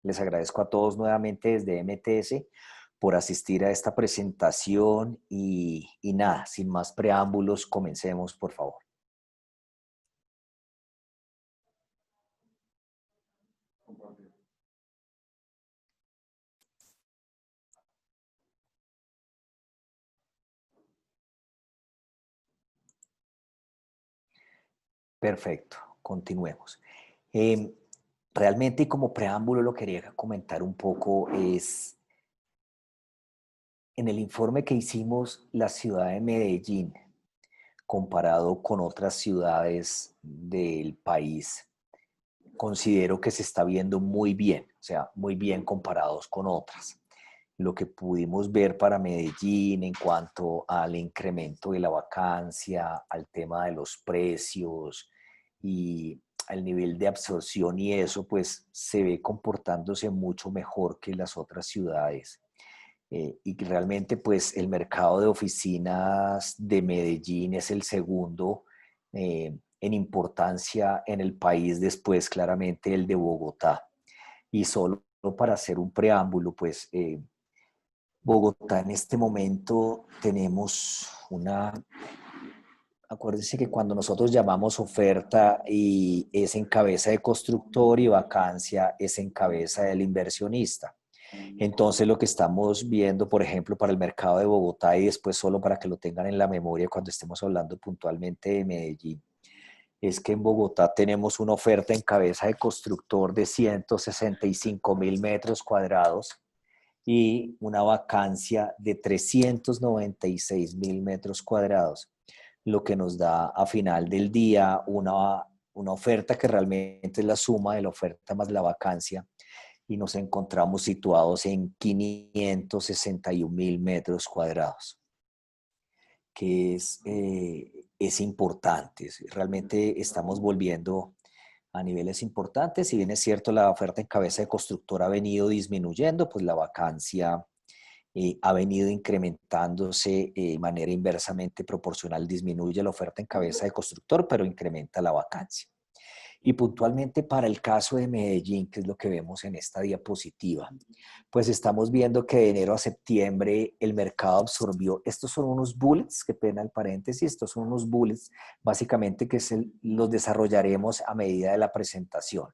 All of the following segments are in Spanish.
Les agradezco a todos nuevamente desde MTS por asistir a esta presentación y nada, sin más preámbulos, comencemos por favor. Perfecto, continuemos. Eh, Realmente como preámbulo lo quería comentar un poco es, en el informe que hicimos, la ciudad de Medellín, comparado con otras ciudades del país, considero que se está viendo muy bien, o sea, muy bien comparados con otras. Lo que pudimos ver para Medellín en cuanto al incremento de la vacancia, al tema de los precios y al nivel de absorción y eso, pues se ve comportándose mucho mejor que las otras ciudades. Y que realmente pues el mercado de oficinas de Medellín es el segundo en importancia en el país, después claramente el de Bogotá. Y solo para hacer un preámbulo, pues Bogotá en este momento tenemos una, acuérdense que cuando nosotros llamamos oferta y es en cabeza de constructor y vacancia es en cabeza del inversionista. Entonces lo que estamos viendo, por ejemplo, para el mercado de Bogotá y después solo para que lo tengan en la memoria cuando estemos hablando puntualmente de Medellín, es que en Bogotá tenemos una oferta en cabeza de constructor de 165.000 metros cuadrados y una vacancia de 396.000 metros cuadrados, lo que nos da a final del día una oferta que realmente es la suma de la oferta más la vacancia y nos encontramos situados en 561.000 metros cuadrados, que es importante. Realmente estamos volviendo a niveles importantes. Si bien es cierto, la oferta en cabeza de constructor ha venido disminuyendo, pues la vacancia ha venido incrementándose de manera inversamente proporcional. Disminuye la oferta en cabeza de constructor, pero incrementa la vacancia. Y puntualmente para el caso de Medellín, que es lo que vemos en esta diapositiva, pues estamos viendo que de enero a septiembre el mercado absorbió, estos son unos bullets, qué pena el paréntesis, estos son unos bullets básicamente que los desarrollaremos a medida de la presentación.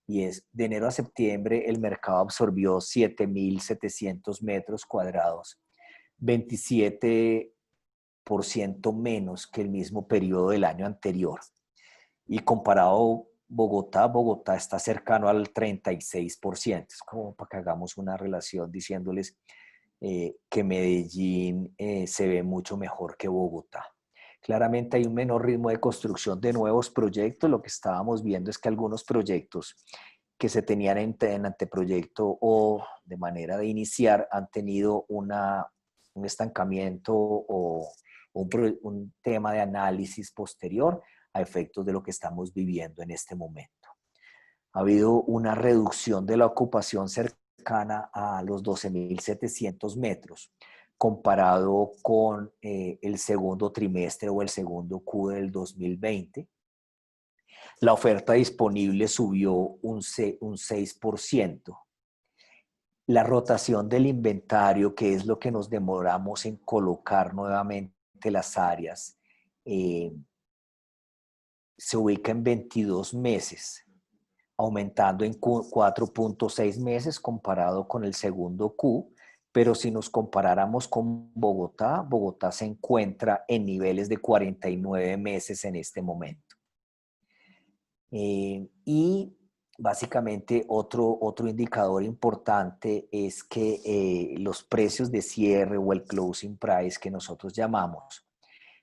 Y es de enero a septiembre el mercado absorbió 7.700 metros cuadrados, 27% menos que el mismo periodo del año anterior. Y comparado Bogotá está cercano al 36%. Es como para que hagamos una relación diciéndoles que Medellín se ve mucho mejor que Bogotá. Claramente hay un menor ritmo de construcción de nuevos proyectos. Lo que estábamos viendo es que algunos proyectos que se tenían en anteproyecto o de manera de iniciar han tenido un estancamiento o un tema de análisis posterior a efectos de lo que estamos viviendo en este momento. Ha habido una reducción de la ocupación cercana a los 12.700 metros comparado con el segundo trimestre o el segundo Q del 2020. La oferta disponible subió un 6%. La rotación del inventario, que es lo que nos demoramos en colocar nuevamente las áreas, eh, se ubica en 22 meses, aumentando en 4.6 meses comparado con el segundo Q, pero si nos comparáramos con Bogotá, Bogotá se encuentra en niveles de 49 meses en este momento. Y básicamente otro indicador importante es que los precios de cierre o el closing price que nosotros llamamos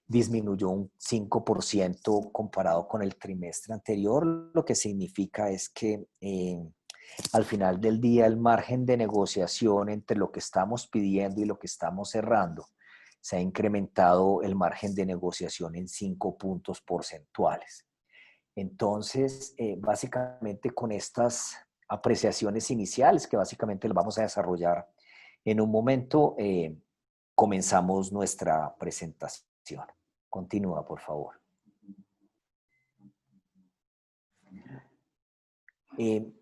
disminuyó un 5% comparado con el trimestre anterior, lo que significa es que al final del día el margen de negociación entre lo que estamos pidiendo y lo que estamos cerrando se ha incrementado el margen de negociación en 5 puntos porcentuales. Entonces, básicamente con estas apreciaciones iniciales, que básicamente las vamos a desarrollar en un momento, comenzamos nuestra presentación. Continúa, por favor. Eh,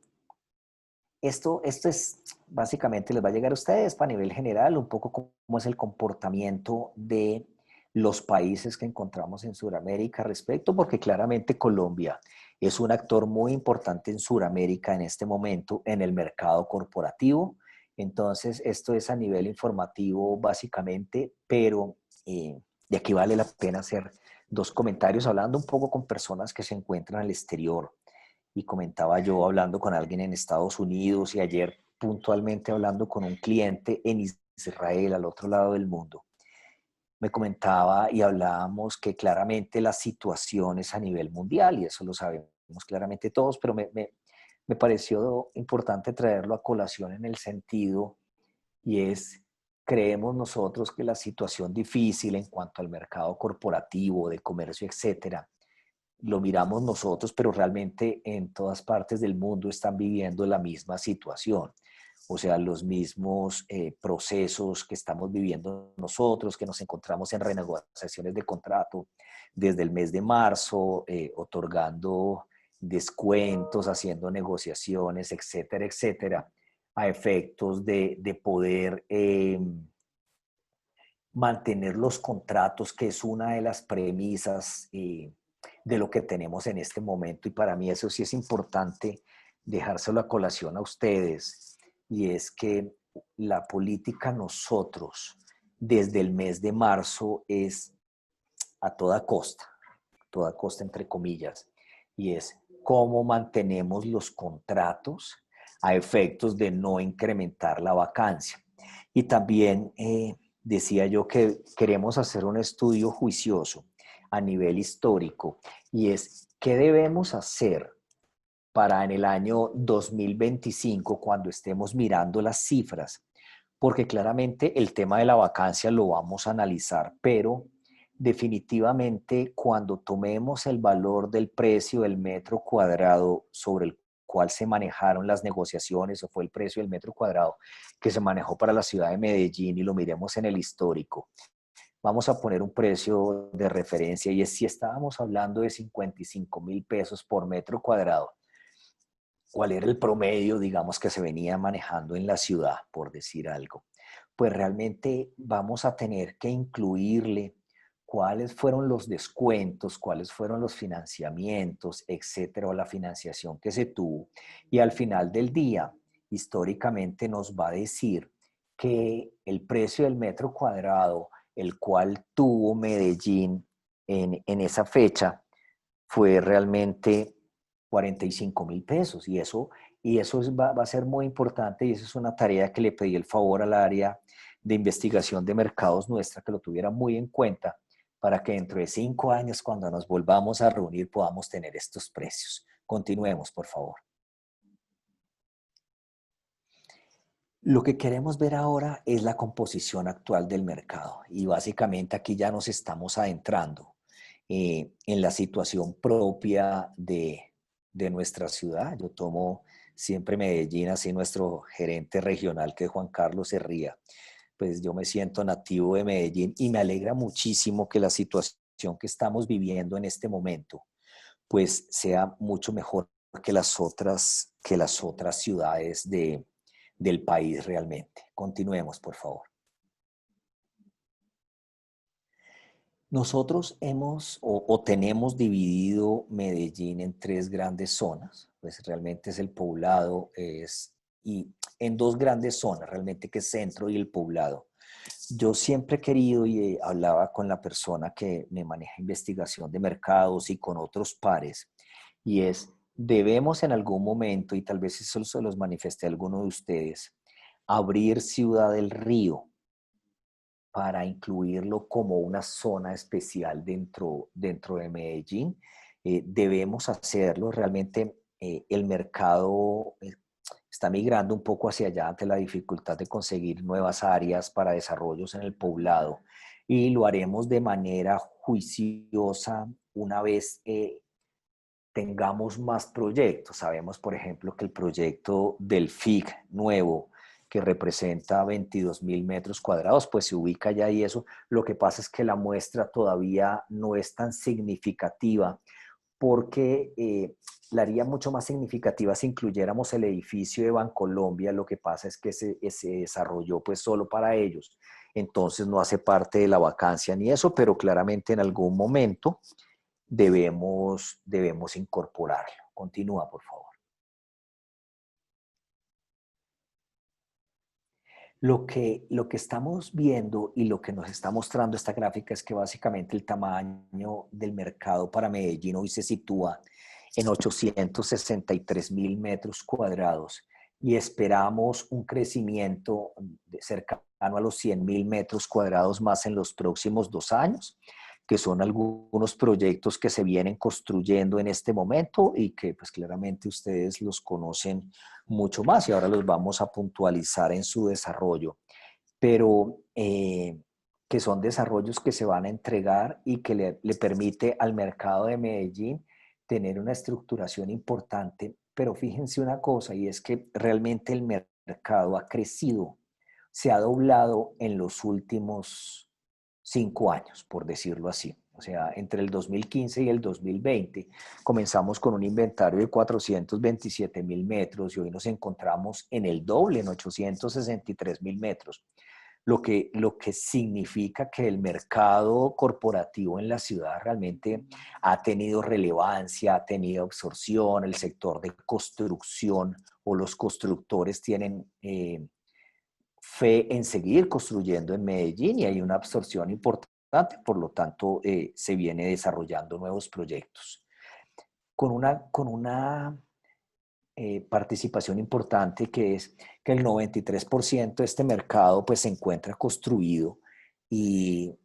esto es, básicamente les va a llegar a ustedes para nivel general, un poco cómo es el comportamiento de los países que encontramos en Sudamérica respecto, porque claramente Colombia es un actor muy importante en Sudamérica en este momento en el mercado corporativo. Entonces, esto es a nivel informativo básicamente, pero de aquí vale la pena hacer dos comentarios hablando un poco con personas que se encuentran al exterior. Y comentaba yo hablando con alguien en Estados Unidos y ayer puntualmente hablando con un cliente en Israel, al otro lado del mundo. Me comentaba y hablábamos que claramente la situación es a nivel mundial y eso lo sabemos claramente todos, pero me pareció importante traerlo a colación en el sentido y es, creemos nosotros que la situación difícil en cuanto al mercado corporativo, de comercio, etcétera, lo miramos nosotros, pero realmente en todas partes del mundo están viviendo la misma situación. O sea, los mismos procesos que estamos viviendo nosotros, que nos encontramos en renegociaciones de contrato desde el mes de marzo, otorgando descuentos, haciendo negociaciones, etcétera, etcétera, a efectos de poder mantener los contratos, que es una de las premisas de lo que tenemos en este momento. Y para mí eso sí es importante dejárselo a colación a ustedes. Y es que la política nosotros, desde el mes de marzo, es a toda costa entre comillas, y es cómo mantenemos los contratos a efectos de no incrementar la vacancia. Y también decía yo que queremos hacer un estudio juicioso a nivel histórico y es qué debemos hacer para en el año 2025 cuando estemos mirando las cifras, porque claramente el tema de la vacancia lo vamos a analizar, pero definitivamente cuando tomemos el valor del precio del metro cuadrado sobre el cual se manejaron las negociaciones o fue el precio del metro cuadrado que se manejó para la ciudad de Medellín y lo miremos en el histórico, vamos a poner un precio de referencia y es si estábamos hablando de 55.000 pesos por metro cuadrado, cuál era el promedio, digamos, que se venía manejando en la ciudad, por decir algo, pues realmente vamos a tener que incluirle cuáles fueron los descuentos, cuáles fueron los financiamientos, etcétera, o la financiación que se tuvo. Y al final del día, históricamente nos va a decir que el precio del metro cuadrado, el cual tuvo Medellín en esa fecha, fue realmente 45.000 pesos y eso va a ser muy importante y eso es una tarea que le pedí el favor al área de investigación de mercados nuestra que lo tuviera muy en cuenta para que dentro de 5 años cuando nos volvamos a reunir podamos tener estos precios. Continuemos, por favor. Lo que queremos ver ahora es la composición actual del mercado y básicamente aquí ya nos estamos adentrando en la situación propia de nuestra ciudad. Yo tomo siempre Medellín, así nuestro gerente regional que es Juan Carlos Herría, pues yo me siento nativo de Medellín y me alegra muchísimo que la situación que estamos viviendo en este momento pues sea mucho mejor que las otras ciudades del país realmente. Continuemos, por favor. Nosotros hemos o tenemos dividido Medellín en tres grandes zonas, pues realmente es el poblado, y en dos grandes zonas, realmente que es centro y el poblado. Yo siempre he querido y hablaba con la persona que me maneja investigación de mercados y con otros pares, y es, debemos en algún momento, y tal vez eso se los manifesté a alguno de ustedes, abrir Ciudad del Río para incluirlo como una zona especial dentro de Medellín. Debemos hacerlo. Realmente el mercado está migrando un poco hacia allá ante la dificultad de conseguir nuevas áreas para desarrollos en el poblado y lo haremos de manera juiciosa una vez tengamos más proyectos. Sabemos, por ejemplo, que el proyecto del FIC nuevo, que representa 22.000 metros cuadrados, pues se ubica allá y eso. Lo que pasa es que la muestra todavía no es tan significativa porque la haría mucho más significativa si incluyéramos el edificio de Bancolombia. Lo que pasa es que se desarrolló pues solo para ellos, entonces no hace parte de la vacancia ni eso, pero claramente en algún momento debemos incorporarlo. Continúa, por favor. Lo que estamos viendo y lo que nos está mostrando esta gráfica es que básicamente el tamaño del mercado para Medellín hoy se sitúa en 863.000 metros cuadrados y esperamos un crecimiento cercano a los 100.000 metros cuadrados más en los próximos 2 años, que son algunos proyectos que se vienen construyendo en este momento y que pues claramente ustedes los conocen mucho más y ahora los vamos a puntualizar en su desarrollo, pero que son desarrollos que se van a entregar y que le permite al mercado de Medellín tener una estructuración importante. Pero fíjense una cosa, y es que realmente el mercado ha crecido, se ha doblado en los últimos 5 años, por decirlo así. O sea, entre el 2015 y el 2020 comenzamos con un inventario de 427.000 metros y hoy nos encontramos en el doble, en 863.000 metros. Lo que significa que el mercado corporativo en la ciudad realmente ha tenido relevancia, ha tenido absorción, el sector de construcción o los constructores tienen fe en seguir construyendo en Medellín y hay una absorción importante, por lo tanto se viene desarrollando nuevos proyectos. Con una participación importante que es que el 93% de este mercado pues se encuentra construido y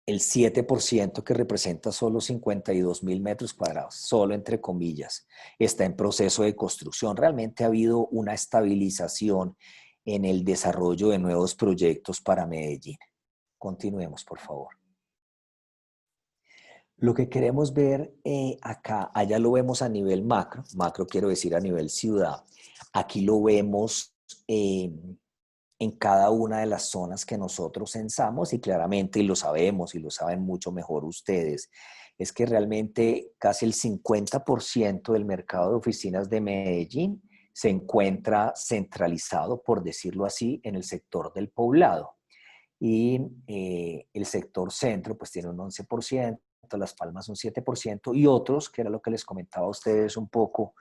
el 7% que representa solo 52.000 metros cuadrados, solo entre comillas, está en proceso de construcción. Realmente ha habido una estabilización en el desarrollo de nuevos proyectos para Medellín. Continuemos, por favor. Lo que queremos ver acá, allá lo vemos a nivel macro, macro quiero decir a nivel ciudad, aquí lo vemos en cada una de las zonas que nosotros censamos y claramente, y lo sabemos y lo saben mucho mejor ustedes, es que realmente casi el 50% del mercado de oficinas de Medellín se encuentra centralizado, por decirlo así, en el sector del poblado. Y el sector centro pues tiene un 11%, Las Palmas un 7% y otros, que era lo que les comentaba a ustedes un poco,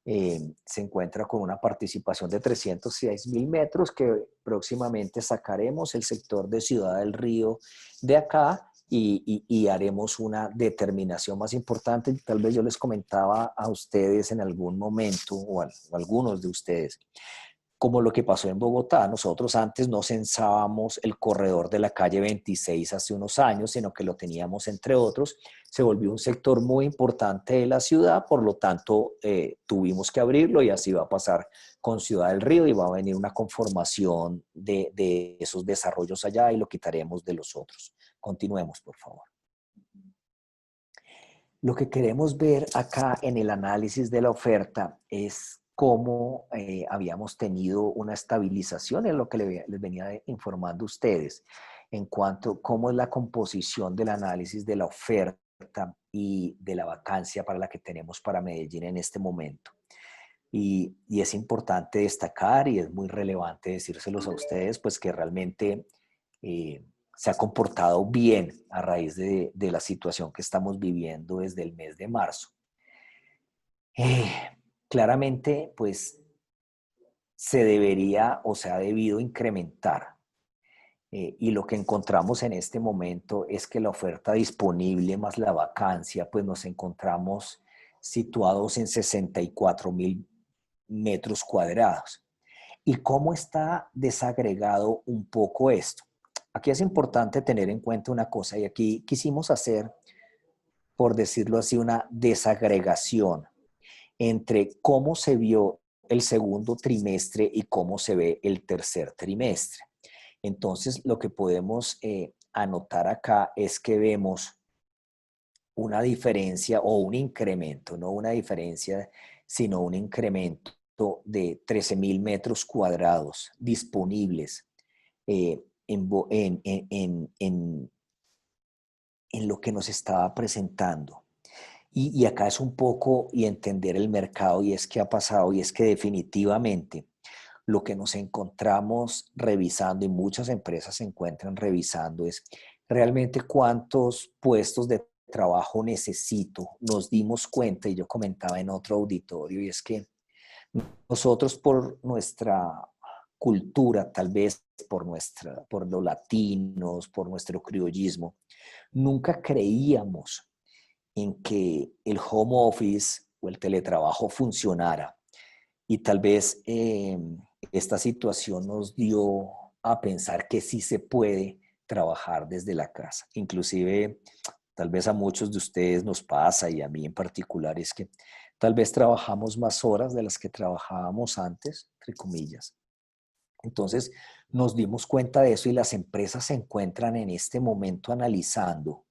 se encuentra con una participación de 306.000 metros que próximamente sacaremos el sector de Ciudad del Río de acá y haremos una determinación más importante. Tal vez yo les comentaba a ustedes en algún momento o a algunos de ustedes como lo que pasó en Bogotá. Nosotros antes no censábamos el corredor de la calle 26 hace unos años, sino que lo teníamos entre otros. Se volvió un sector muy importante de la ciudad, por lo tanto tuvimos que abrirlo y así va a pasar con Ciudad del Río y va a venir una conformación de esos desarrollos allá y lo quitaremos de los otros. Continuemos, por favor. Lo que queremos ver acá en el análisis de la oferta es cómo habíamos tenido una estabilización en lo que les venía informando a ustedes en cuanto a cómo es la composición del análisis de la oferta y de la vacancia para la que tenemos para Medellín en este momento. Y es importante destacar y es muy relevante decírselos a ustedes, pues que realmente se ha comportado bien a raíz de la situación que estamos viviendo desde el mes de marzo. Eh, Claramente, pues se debería o se ha debido incrementar. Y lo que encontramos en este momento es que la oferta disponible más la vacancia, pues nos encontramos situados en 64.000 metros cuadrados. ¿Y cómo está desagregado un poco esto? Aquí es importante tener en cuenta una cosa y aquí quisimos hacer, por decirlo así, una desagregación entre cómo se vio el segundo trimestre y cómo se ve el tercer trimestre. Entonces, lo que podemos anotar acá es que vemos una diferencia o un incremento, no una diferencia, sino un incremento de 13.000 metros cuadrados disponibles en lo que nos estaba presentando. Y acá es un poco y entender el mercado y es que ha pasado y es que definitivamente lo que nos encontramos revisando y muchas empresas se encuentran revisando es realmente cuántos puestos de trabajo necesito. Nos dimos cuenta y yo comentaba en otro auditorio y es que nosotros por nuestra cultura, tal vez por los latinos, por nuestro criollismo, nunca creíamos en que el home office o el teletrabajo funcionara. Y tal vez esta situación nos dio a pensar que sí se puede trabajar desde la casa. Inclusive, tal vez a muchos de ustedes nos pasa y a mí en particular es que tal vez trabajamos más horas de las que trabajábamos antes, entre comillas. Entonces, nos dimos cuenta de eso y las empresas se encuentran en este momento analizando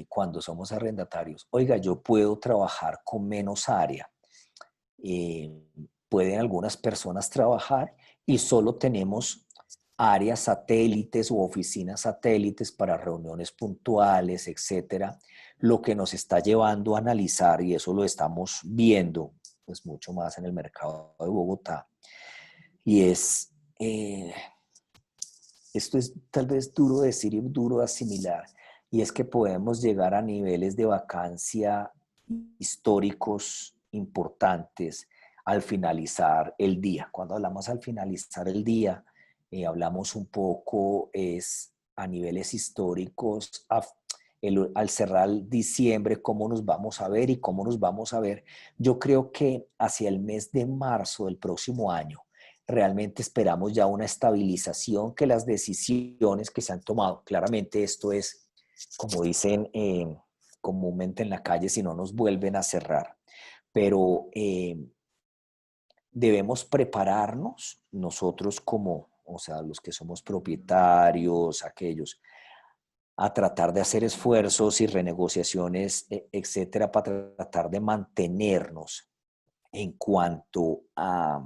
cuando somos arrendatarios. Oiga, yo puedo trabajar con menos área. Eh, Pueden algunas personas trabajar y solo tenemos áreas satélites u oficinas satélites para reuniones puntuales, etcétera, lo que nos está llevando a analizar, y eso lo estamos viendo pues mucho más en el mercado de Bogotá, y esto es tal vez duro decir y duro de asimilar, y es que podemos llegar a niveles de vacancia históricos importantes al finalizar el día. Cuando hablamos al finalizar el día, hablamos un poco es a niveles históricos, al cerrar diciembre, cómo nos vamos a ver y cómo nos vamos a ver. Yo creo que hacia el mes de marzo del próximo año, realmente esperamos ya una estabilización, que las decisiones que se han tomado, claramente esto es, como dicen comúnmente en la calle, si no nos vuelven a cerrar, pero debemos prepararnos nosotros como, o sea, los que somos propietarios, aquellos, a tratar de hacer esfuerzos y renegociaciones, etcétera, para tratar de mantenernos en cuanto a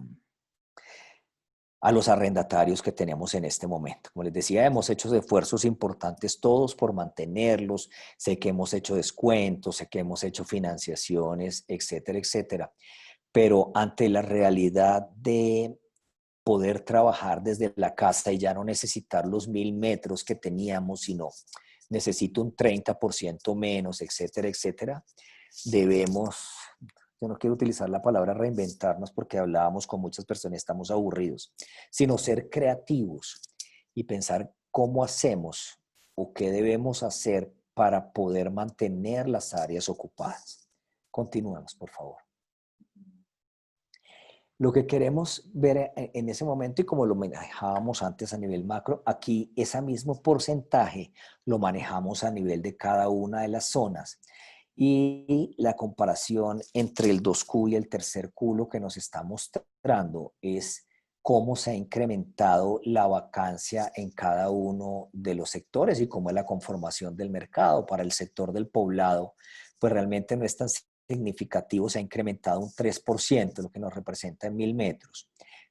los arrendatarios que tenemos en este momento. Como les decía, hemos hecho esfuerzos importantes todos por mantenerlos. Sé que hemos hecho descuentos, sé que hemos hecho financiaciones, etcétera, etcétera. Pero ante la realidad de poder trabajar desde la casa y ya no necesitar los 1.000 metros que teníamos, sino necesito un 30% menos, etcétera, etcétera, debemos, yo no quiero utilizar la palabra reinventarnos porque hablábamos con muchas personas, estamos aburridos, sino ser creativos y pensar cómo hacemos o qué debemos hacer para poder mantener las áreas ocupadas. Continuemos, por favor. Lo que queremos ver en ese momento, y como lo manejábamos antes a nivel macro, aquí ese mismo porcentaje lo manejamos a nivel de cada una de las zonas. Y la comparación entre el 2Q y el tercer Q lo que nos está mostrando es cómo se ha incrementado la vacancia en cada uno de los sectores y cómo es la conformación del mercado. Para el sector del poblado, pues realmente no es tan significativo, se ha incrementado un 3%, lo que nos representa en 1.000 metros.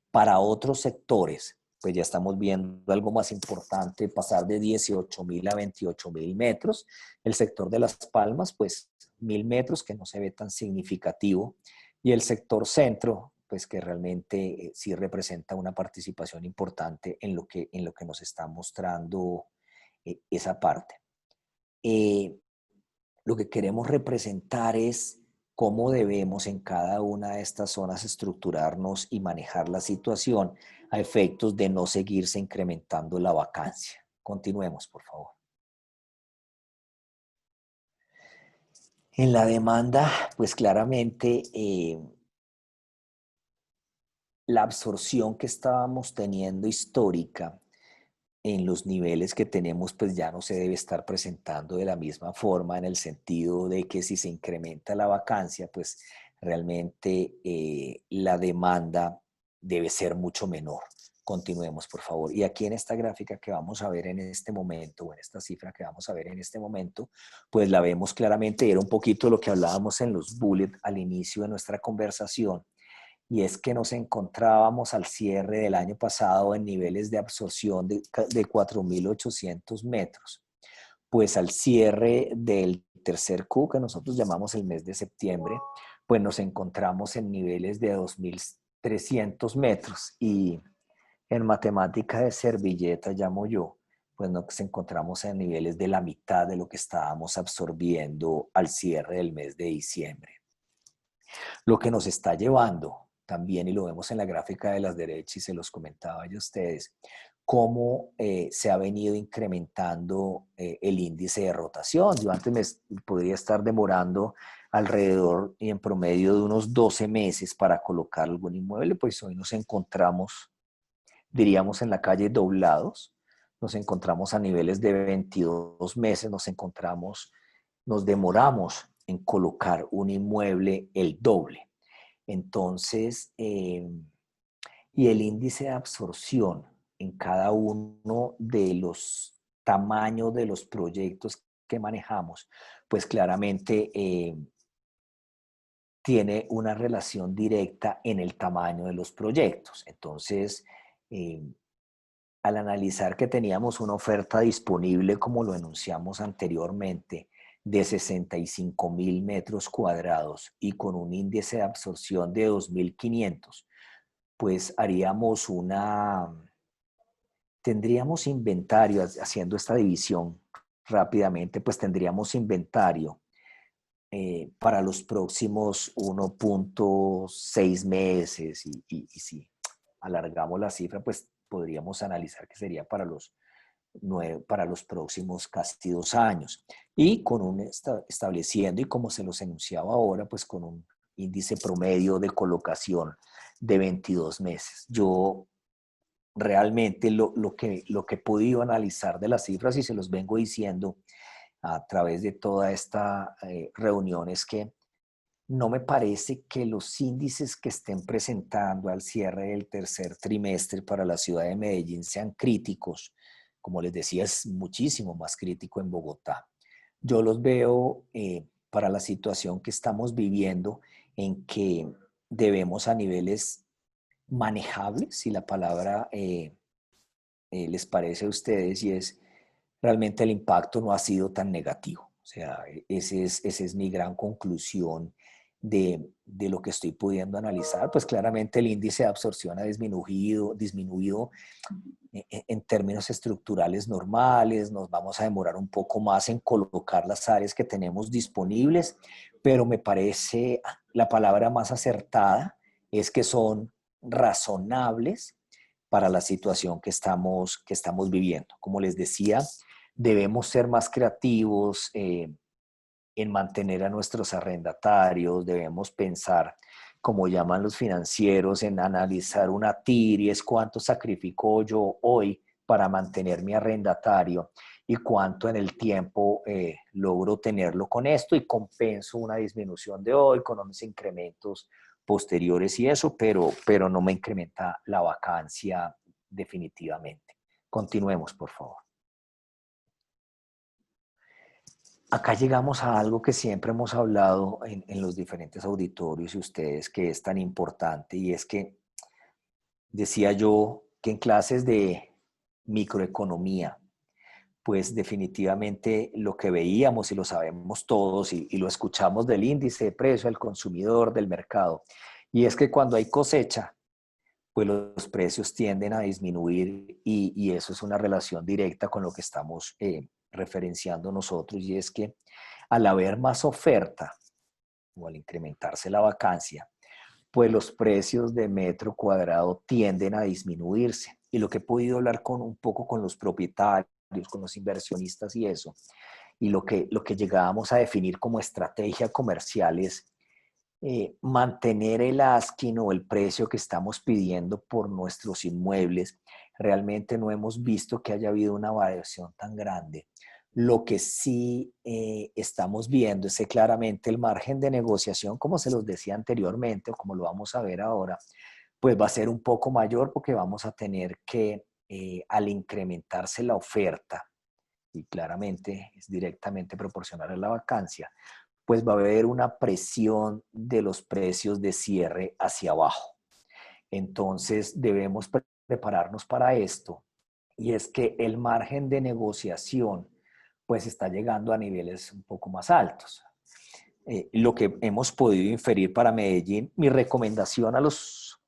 Para otros sectores, pues ya estamos viendo algo más importante, pasar de 18.000 a 28.000 metros. El sector de Las Palmas, pues 1.000 metros, que no se ve tan significativo. Y el sector centro, pues que realmente sí representa una participación importante en lo que nos está mostrando esa parte. Lo que queremos representar es cómo debemos en cada una de estas zonas estructurarnos y manejar la situación a efectos de no seguirse incrementando la vacancia. Continuemos, por favor. En la demanda, pues claramente la absorción que estábamos teniendo histórica en los niveles que tenemos, pues ya no se debe estar presentando de la misma forma, en el sentido de que si se incrementa la vacancia, pues realmente la demanda debe ser mucho menor. Continuemos, por favor. Y aquí en esta gráfica que vamos a ver en este momento, o en esta cifra que vamos a ver en este momento, pues la vemos claramente, era un poquito lo que hablábamos en los bullets al inicio de nuestra conversación, y es que nos encontrábamos al cierre del año pasado en niveles de absorción de 4.800 metros. Pues al cierre del tercer Q, que nosotros llamamos el mes de septiembre, pues nos encontramos en niveles de 2.300 metros y en matemática de servilleta, llamo yo, pues nos encontramos en niveles de la mitad de lo que estábamos absorbiendo al cierre del mes de diciembre. Lo que nos está llevando también, y lo vemos en la gráfica de las derechas y se los comentaba yo a ustedes, cómo se ha venido incrementando el índice de rotación. Yo antes me podría estar demorando alrededor y en promedio de unos 12 meses para colocar algún inmueble, pues hoy nos encontramos, diríamos, en la calle doblados, nos encontramos a niveles de 22 meses, nos demoramos en colocar un inmueble el doble. Entonces, y el índice de absorción en cada uno de los tamaños de los proyectos que manejamos, pues claramente tiene una relación directa en el tamaño de los proyectos. Entonces, al analizar que teníamos una oferta disponible, como lo enunciamos anteriormente, de 65.000 metros cuadrados y con un índice de absorción de 2.500, pues tendríamos inventario, haciendo esta división rápidamente, pues tendríamos inventario para los próximos 1.6 meses y si alargamos la cifra, pues podríamos analizar que sería para los próximos casi 2 años. Y estableciendo, y como se los enunciaba ahora, pues con un índice promedio de colocación de 22 meses. Yo realmente lo que he podido analizar de las cifras, y se los vengo diciendo a través de toda esta reunión, es que no me parece que los índices que estén presentando al cierre del tercer trimestre para la ciudad de Medellín sean críticos. Como les decía, es muchísimo más crítico en Bogotá. Yo los veo para la situación que estamos viviendo, en que debemos a niveles manejables, si la palabra les parece a ustedes, y es realmente el impacto no ha sido tan negativo. O sea, esa es mi gran conclusión de lo que estoy pudiendo analizar. Pues claramente el índice de absorción ha disminuido en términos estructurales normales. Nos vamos a demorar un poco más en colocar las áreas que tenemos disponibles, pero me parece la palabra más acertada es que son razonables para la situación que estamos viviendo. Como les decía, debemos ser más creativos en mantener a nuestros arrendatarios, debemos pensar, como llaman los financieros, en analizar una TIR, y es cuánto sacrifico yo hoy para mantener mi arrendatario y cuánto en el tiempo logro tenerlo con esto y compenso una disminución de hoy con unos incrementos posteriores y eso, pero no me incrementa la vacancia definitivamente. Continuemos, por favor. Acá llegamos a algo que siempre hemos hablado en los diferentes auditorios y ustedes, que es tan importante, y es que decía yo que en clases de microeconomía, pues definitivamente lo que veíamos y lo sabemos todos y lo escuchamos del índice de precio al consumidor del mercado, y es que cuando hay cosecha, pues los precios tienden a disminuir y eso es una relación directa con lo que estamos referenciando nosotros, y es que al haber más oferta o al incrementarse la vacancia, pues los precios de metro cuadrado tienden a disminuirse. Y lo que he podido hablar un poco con los propietarios, con los inversionistas y eso, y lo que llegábamos a definir como estrategia comercial es mantener el asking o el precio que estamos pidiendo por nuestros inmuebles. Realmente no hemos visto que haya habido una variación tan grande. Lo que sí estamos viendo es que claramente el margen de negociación, como se los decía anteriormente, o como lo vamos a ver ahora, pues va a ser un poco mayor, porque vamos a tener que, al incrementarse la oferta, y claramente es directamente proporcional a la vacancia, pues va a haber una presión de los precios de cierre hacia abajo. Entonces debemos prepararnos para esto, y es que el margen de negociación pues está llegando a niveles un poco más altos. Lo que hemos podido inferir para Medellín, mi recomendación a los,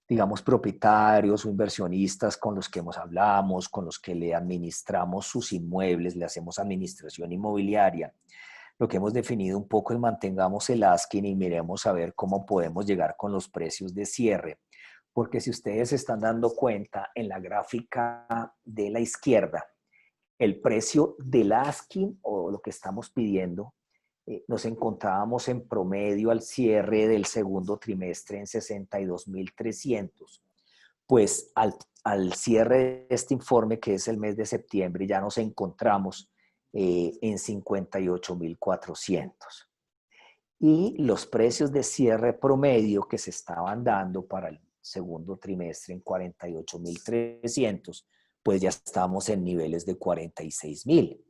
digamos, propietarios o inversionistas con los que hablamos, con los que le administramos sus inmuebles, le hacemos administración inmobiliaria, lo que hemos definido un poco es mantengamos el asking y miremos a ver cómo podemos llegar con los precios de cierre. Porque si ustedes se están dando cuenta en la gráfica de la izquierda, el precio del asking o lo que estamos pidiendo, nos encontrábamos en promedio al cierre del segundo trimestre en 62.300. Pues al cierre de este informe, que es el mes de septiembre, ya nos encontramos en 58.400. Y los precios de cierre promedio que se estaban dando para el segundo trimestre en 48.300, pues ya estamos en niveles de 46.000,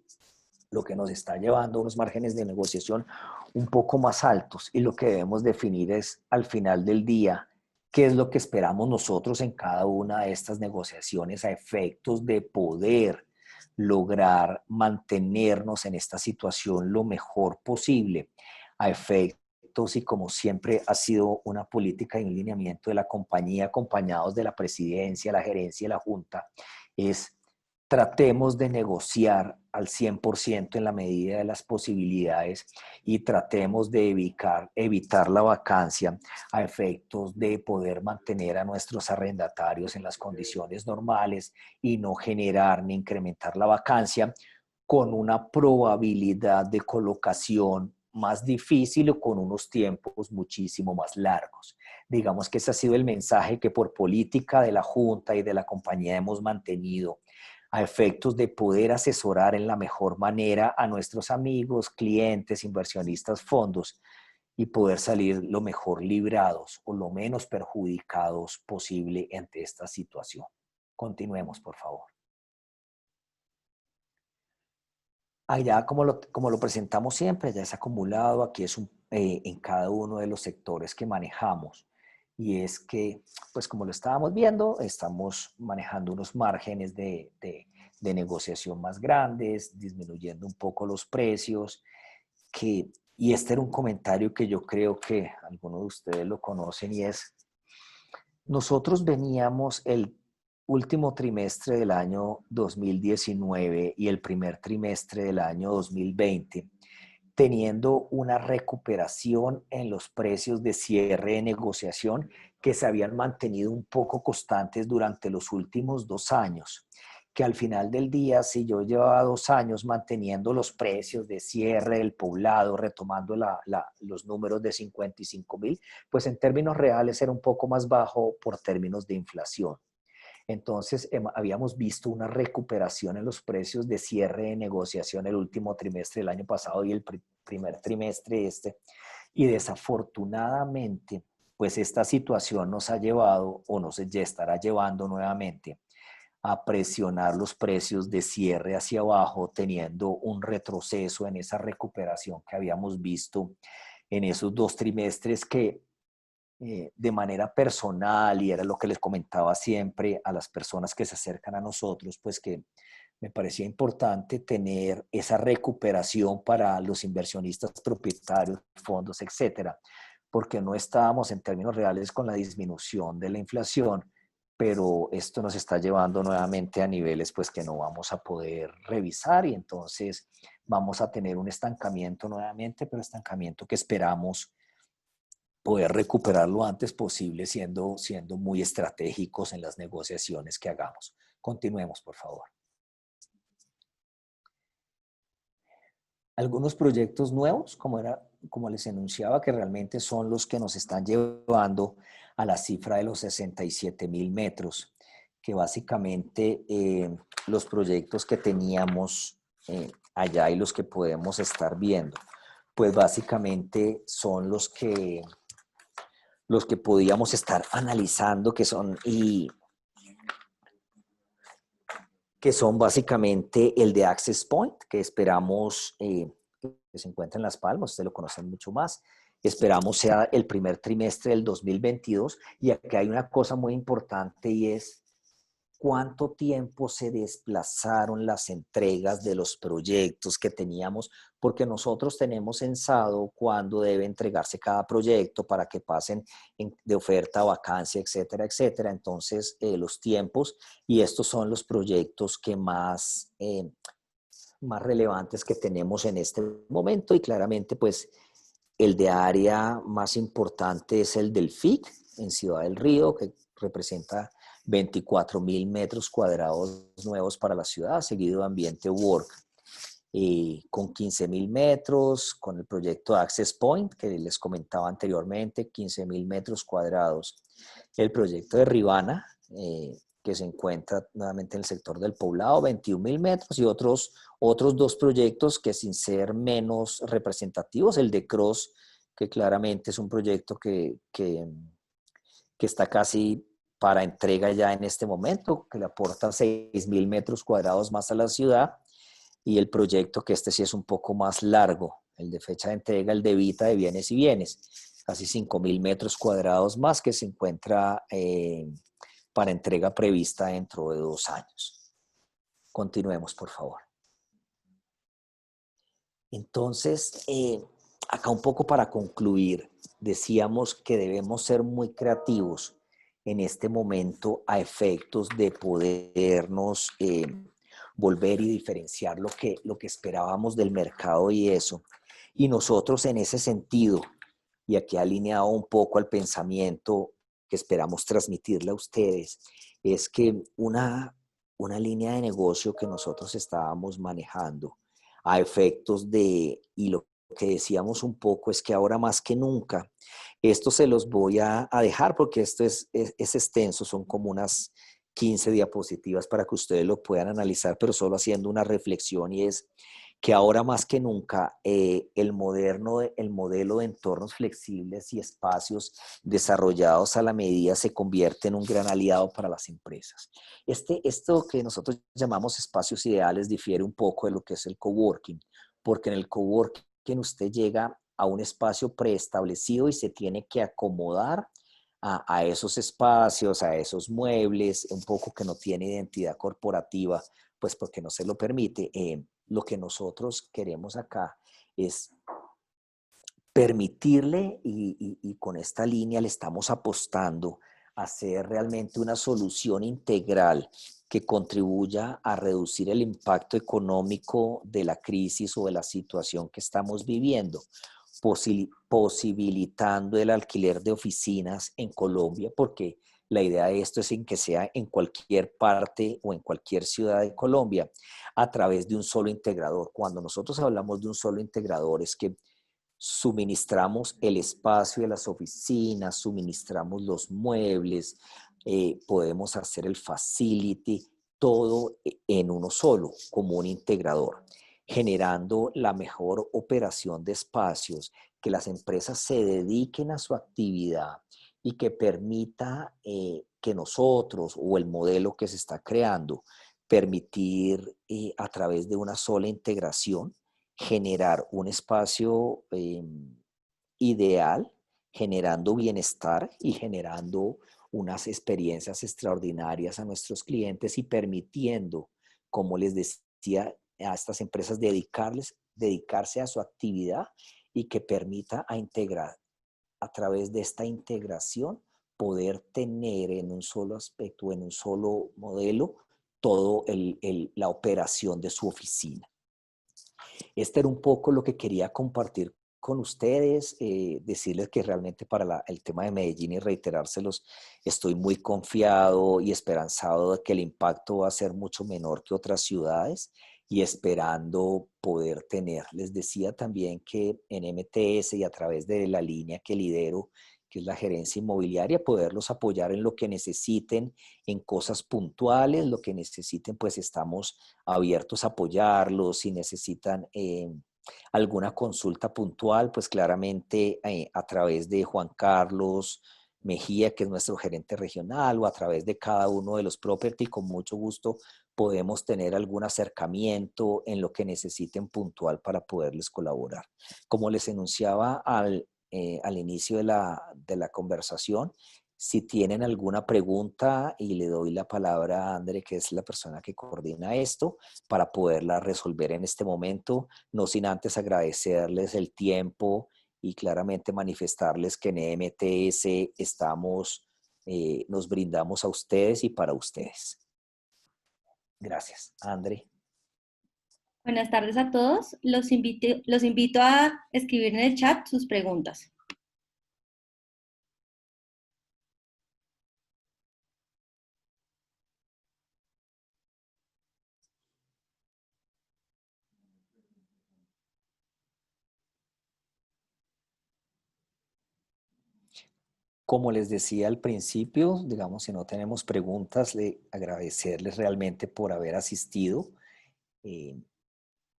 lo que nos está llevando a unos márgenes de negociación un poco más altos. Y lo que debemos definir es, al final del día, qué es lo que esperamos nosotros en cada una de estas negociaciones a efectos de poder lograr mantenernos en esta situación lo mejor posible, a efectos, y como siempre ha sido una política y un lineamiento de la compañía, acompañados de la presidencia, la gerencia y la junta, es tratemos de negociar al 100% en la medida de las posibilidades y tratemos de evitar la vacancia a efectos de poder mantener a nuestros arrendatarios en las condiciones normales y no generar ni incrementar la vacancia con una probabilidad de colocación más difícil o con unos tiempos muchísimo más largos. Digamos que ese ha sido el mensaje que por política de la Junta y de la compañía hemos mantenido a efectos de poder asesorar en la mejor manera a nuestros amigos, clientes, inversionistas, fondos y poder salir lo mejor librados o lo menos perjudicados posible ante esta situación. Continuemos, por favor. Allá, como lo presentamos siempre, ya es acumulado, aquí es en cada uno de los sectores que manejamos. Y es que, pues como lo estábamos viendo, estamos manejando unos márgenes de negociación más grandes, disminuyendo un poco los precios, y este era un comentario que yo creo que algunos de ustedes lo conocen y es, nosotros veníamos el último trimestre del año 2019 y el primer trimestre del año 2020, teniendo una recuperación en los precios de cierre de negociación que se habían mantenido un poco constantes durante los últimos 2 años, que al final del día, si yo llevaba 2 años manteniendo los precios de cierre del poblado, retomando los números de 55.000, pues en términos reales era un poco más bajo por términos de inflación. Entonces, habíamos visto una recuperación en los precios de cierre de negociación el último trimestre del año pasado y el primer trimestre este. Y desafortunadamente, pues esta situación nos ha llevado, o nos ya estará llevando nuevamente, a presionar los precios de cierre hacia abajo, teniendo un retroceso en esa recuperación que habíamos visto en esos 2 trimestres que de manera personal, y era lo que les comentaba siempre a las personas que se acercan a nosotros, pues que me parecía importante tener esa recuperación para los inversionistas propietarios, fondos, etcétera, porque no estábamos en términos reales con la disminución de la inflación, pero esto nos está llevando nuevamente a niveles pues que no vamos a poder revisar y entonces vamos a tener un estancamiento nuevamente, pero estancamiento que esperamos poder recuperar lo antes posible siendo muy estratégicos en las negociaciones que hagamos. Continuemos, por favor. Algunos proyectos nuevos, como les enunciaba, que realmente son los que nos están llevando a la cifra de los 67.000 metros, que básicamente los proyectos que teníamos allá y los que podemos estar viendo, pues básicamente son los que podíamos estar analizando, que son básicamente el de Access Point, que esperamos que se encuentre en Las Palmas, ustedes lo conocen mucho más, esperamos sea el primer trimestre del 2022, y aquí hay una cosa muy importante y es cuánto tiempo se desplazaron las entregas de los proyectos que teníamos, porque nosotros tenemos censado cuándo debe entregarse cada proyecto para que pasen de oferta a vacancia, etcétera, etcétera. Entonces, los tiempos, y estos son los proyectos que más relevantes que tenemos en este momento, y claramente pues el de área más importante es el del FIC en Ciudad del Río, que representa 24.000 metros cuadrados nuevos para la ciudad, seguido de Ambiente Work, con 15.000 metros, con el proyecto Access Point, que les comentaba anteriormente, 15.000 metros cuadrados. El proyecto de Ribana, que se encuentra nuevamente en el sector del Poblado, 21.000 metros, y otros dos proyectos que, sin ser menos representativos, el de Cross, que claramente es un proyecto que está casi para entrega ya en este momento, que le aporta 6.000 metros cuadrados más a la ciudad, y el proyecto que este sí es un poco más largo, el de fecha de entrega, el de Vita de Bienes y Bienes, casi 5.000 metros cuadrados más, que se encuentra para entrega prevista dentro de 2 años. Continuemos, por favor. Entonces, acá un poco para concluir, decíamos que debemos ser muy creativos en este momento a efectos de podernos volver y diferenciar lo que esperábamos del mercado y eso. Y nosotros en ese sentido, y aquí alineado un poco al pensamiento que esperamos transmitirle a ustedes, es que una línea de negocio que nosotros estábamos manejando a efectos de, y lo que decíamos un poco es que ahora más que nunca, esto se los voy a dejar porque esto es extenso, son como unas 15 diapositivas para que ustedes lo puedan analizar, pero solo haciendo una reflexión, y es que ahora más que nunca el modelo de entornos flexibles y espacios desarrollados a la medida se convierte en un gran aliado para las empresas. Esto que nosotros llamamos espacios ideales difiere un poco de lo que es el coworking, porque en el coworking usted llega a un espacio preestablecido y se tiene que acomodar a esos espacios, a esos muebles, un poco que no tiene identidad corporativa, pues porque no se lo permite. Lo que nosotros queremos acá es permitirle, y con esta línea le estamos apostando a hacer realmente una solución integral que contribuya a reducir el impacto económico de la crisis o de la situación que estamos viviendo, posibilitando el alquiler de oficinas en Colombia, porque la idea de esto es en que sea en cualquier parte o en cualquier ciudad de Colombia, a través de un solo integrador. Cuando nosotros hablamos de un solo integrador, es que suministramos el espacio de las oficinas, suministramos los muebles, podemos hacer el facility, todo en uno solo, como un integrador, generando la mejor operación de espacios, que las empresas se dediquen a su actividad y que permita que nosotros, o el modelo que se está creando, permitir a través de una sola integración, generar un espacio ideal, generando bienestar y generando unas experiencias extraordinarias a nuestros clientes, y permitiendo, como les decía, a estas empresas dedicarse a su actividad, y que permita a integrar a través de esta integración poder tener en un solo aspecto, en un solo modelo, todo la operación de su oficina. Este era un poco lo que quería compartir con ustedes, decirles que realmente para el tema de Medellín, y reiterárselos, estoy muy confiado y esperanzado de que el impacto va a ser mucho menor que otras ciudades, y esperando poder tener. Les decía también que en MTS, y a través de la línea que lidero, que es la gerencia inmobiliaria, poderlos apoyar en lo que necesiten, en cosas puntuales, lo que necesiten, pues estamos abiertos a apoyarlos. Si necesitan alguna consulta puntual, pues claramente a través de Juan Carlos Mejía, que es nuestro gerente regional, o a través de cada uno de los property, con mucho gusto podemos tener algún acercamiento en lo que necesiten puntual para poderles colaborar. Como les enunciaba al inicio de la conversación, Si tienen alguna pregunta, y le doy la palabra a André, que es la persona que coordina esto, para poderla resolver en este momento, no sin antes agradecerles el tiempo y claramente manifestarles que en EMTS estamos, nos brindamos a ustedes y para ustedes. Gracias. André. Buenas tardes a todos. Los invito a escribir en el chat sus preguntas. Como les decía al principio, digamos, si no tenemos preguntas, agradecerles realmente por haber asistido. Eh,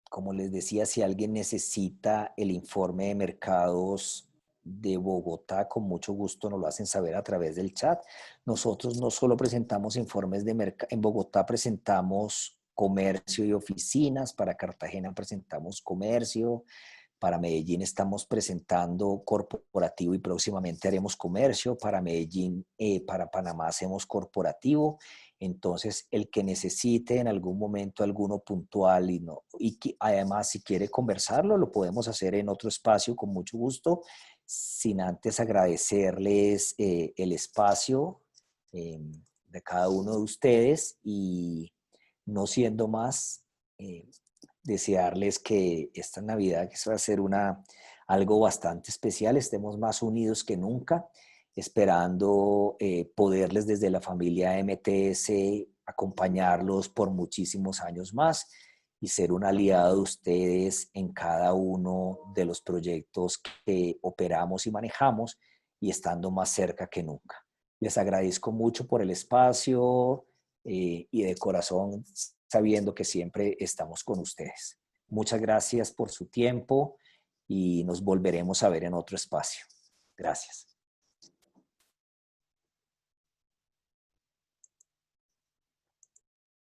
Como les decía, si alguien necesita el informe de mercados de Bogotá, con mucho gusto nos lo hacen saber a través del chat. Nosotros no solo presentamos informes de mercado, en Bogotá presentamos comercio y oficinas, para Cartagena presentamos comercio, para Medellín estamos presentando corporativo y próximamente haremos comercio, para Medellín, para Panamá hacemos corporativo. Entonces, el que necesite en algún momento alguno puntual y que, además si quiere conversarlo, lo podemos hacer en otro espacio con mucho gusto, sin antes agradecerles el espacio de cada uno de ustedes y no siendo más, desearles que esta Navidad, que va a ser algo bastante especial, estemos más unidos que nunca, esperando poderles desde la familia MTS acompañarlos por muchísimos años más y ser un aliado de ustedes en cada uno de los proyectos que operamos y manejamos y estando más cerca que nunca. Les agradezco mucho por el espacio y de corazón sabiendo que siempre estamos con ustedes. Muchas gracias por su tiempo y nos volveremos a ver en otro espacio. Gracias.